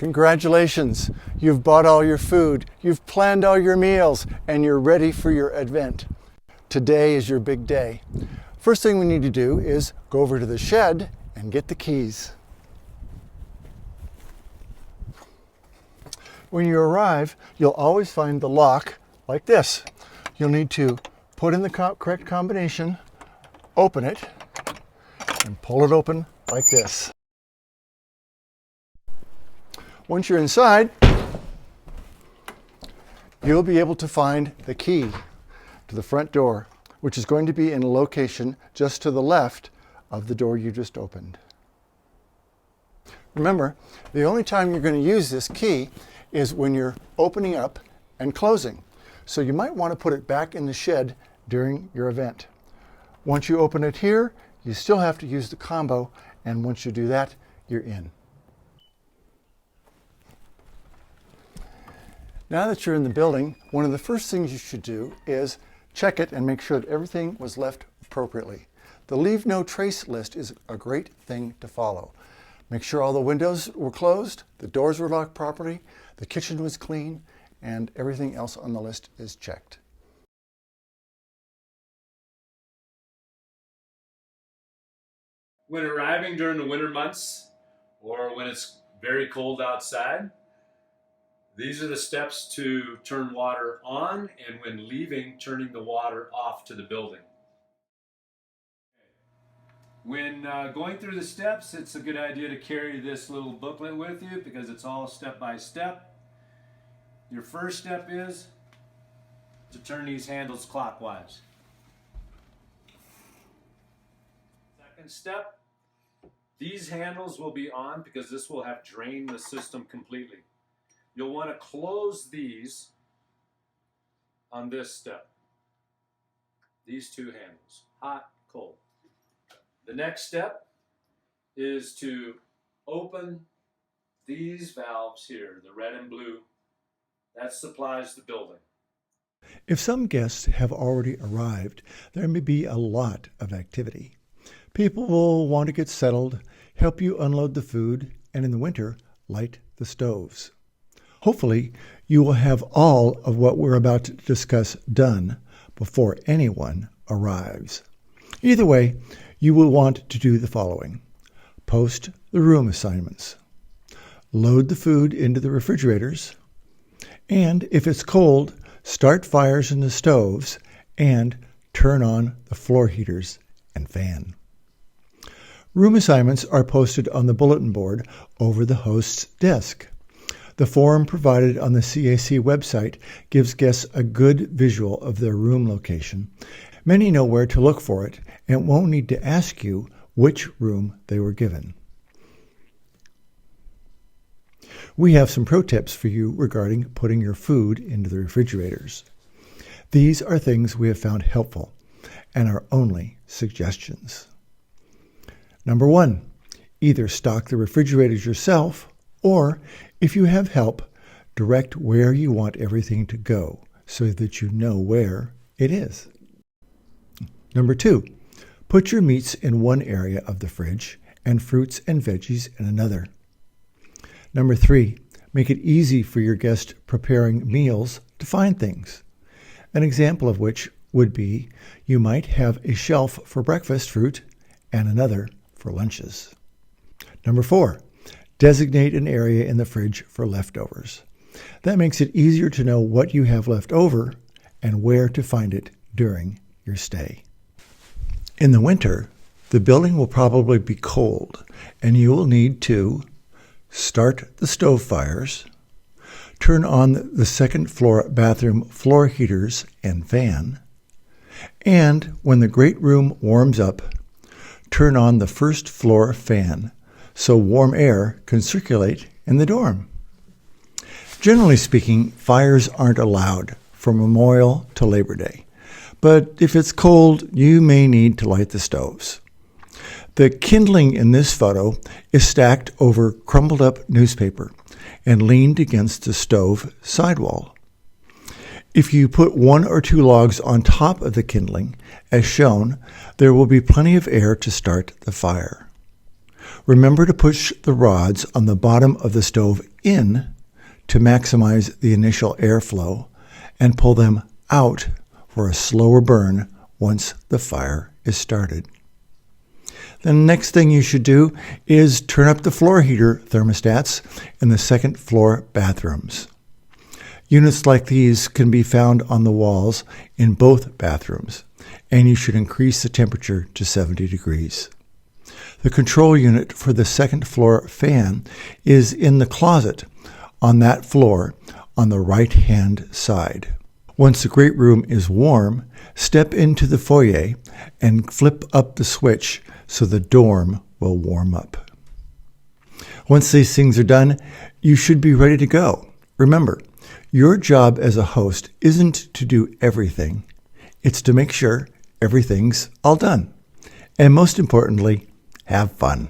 Congratulations! You've bought all your food, you've planned all your meals, and you're ready for your event. Today is your big day. First thing we need to do is go over to the shed and get the keys. When you arrive, you'll always find the lock like this. You'll need to put in the correct combination, open it, and pull it open like this. Once you're inside, you'll be able to find the key to the front door, which is going to be in a location just to the left of the door you just opened. Remember, the only time you're going to use this key is when you're opening up and closing. So you might want to put it back in the shed during your event. Once you open it here, you still have to use the combo, and once you do that, you're in. Now that you're in the building, one of the first things you should do is check it and make sure that everything was left appropriately. The Leave No Trace list is a great thing to follow. Make sure all the windows were closed, the doors were locked properly, the kitchen was clean, and everything else on the list is checked. When arriving during the winter months or when it's very cold outside, these are the steps to turn water on, and when leaving, turning the water off to the building. When going through the steps, it's a good idea to carry this little booklet with you because it's all step by step. Your first step is to turn these handles clockwise. Second step, these handles will be on because this will have drained the system completely. You'll want to close these on this step. These two handles, hot, cold. The next step is to open these valves here, the red and blue. That supplies the building. If some guests have already arrived, there may be a lot of activity. People will want to get settled, help you unload the food, and in the winter, light the stoves. Hopefully, you will have all of what we're about to discuss done before anyone arrives. Either way, you will want to do the following. Post the room assignments. Load the food into the refrigerators. And if it's cold, start fires in the stoves and turn on the floor heaters and fan. Room assignments are posted on the bulletin board over the host's desk. The form provided on the CAC website gives guests a good visual of their room location. Many know where to look for it and won't need to ask you which room they were given. We have some pro tips for you regarding putting your food into the refrigerators. These are things we have found helpful and are only suggestions. Number 1, either stock the refrigerators yourself, or if you have help, direct where you want everything to go so that you know where it is. Number 2, put your meats in one area of the fridge and fruits and veggies in another. Number 3, make it easy for your guest preparing meals to find things. An example of which would be you might have a shelf for breakfast fruit and another for lunches. Number 4, designate an area in the fridge for leftovers. That makes it easier to know what you have left over and where to find it during your stay. In the winter, the building will probably be cold, and you will need to start the stove fires, turn on the second floor bathroom floor heaters and fan, and when the great room warms up, turn on the first floor fan so warm air can circulate in the dorm. Generally speaking, fires aren't allowed from Memorial to Labor Day, but if it's cold, you may need to light the stoves. The kindling in this photo is stacked over crumpled up newspaper and leaned against the stove sidewall. If you put 1 or 2 logs on top of the kindling, as shown, there will be plenty of air to start the fire. Remember to push the rods on the bottom of the stove in to maximize the initial airflow and pull them out for a slower burn once the fire is started. The next thing you should do is turn up the floor heater thermostats in the second floor bathrooms. Units like these can be found on the walls in both bathrooms, and you should increase the temperature to 70 degrees. The control unit for the second floor fan is in the closet on that floor on the right-hand side. Once the great room is warm, step into the foyer and flip up the switch so the dorm will warm up. Once these things are done, you should be ready to go. Remember, your job as a host isn't to do everything. It's to make sure everything's all done. And most importantly, have fun.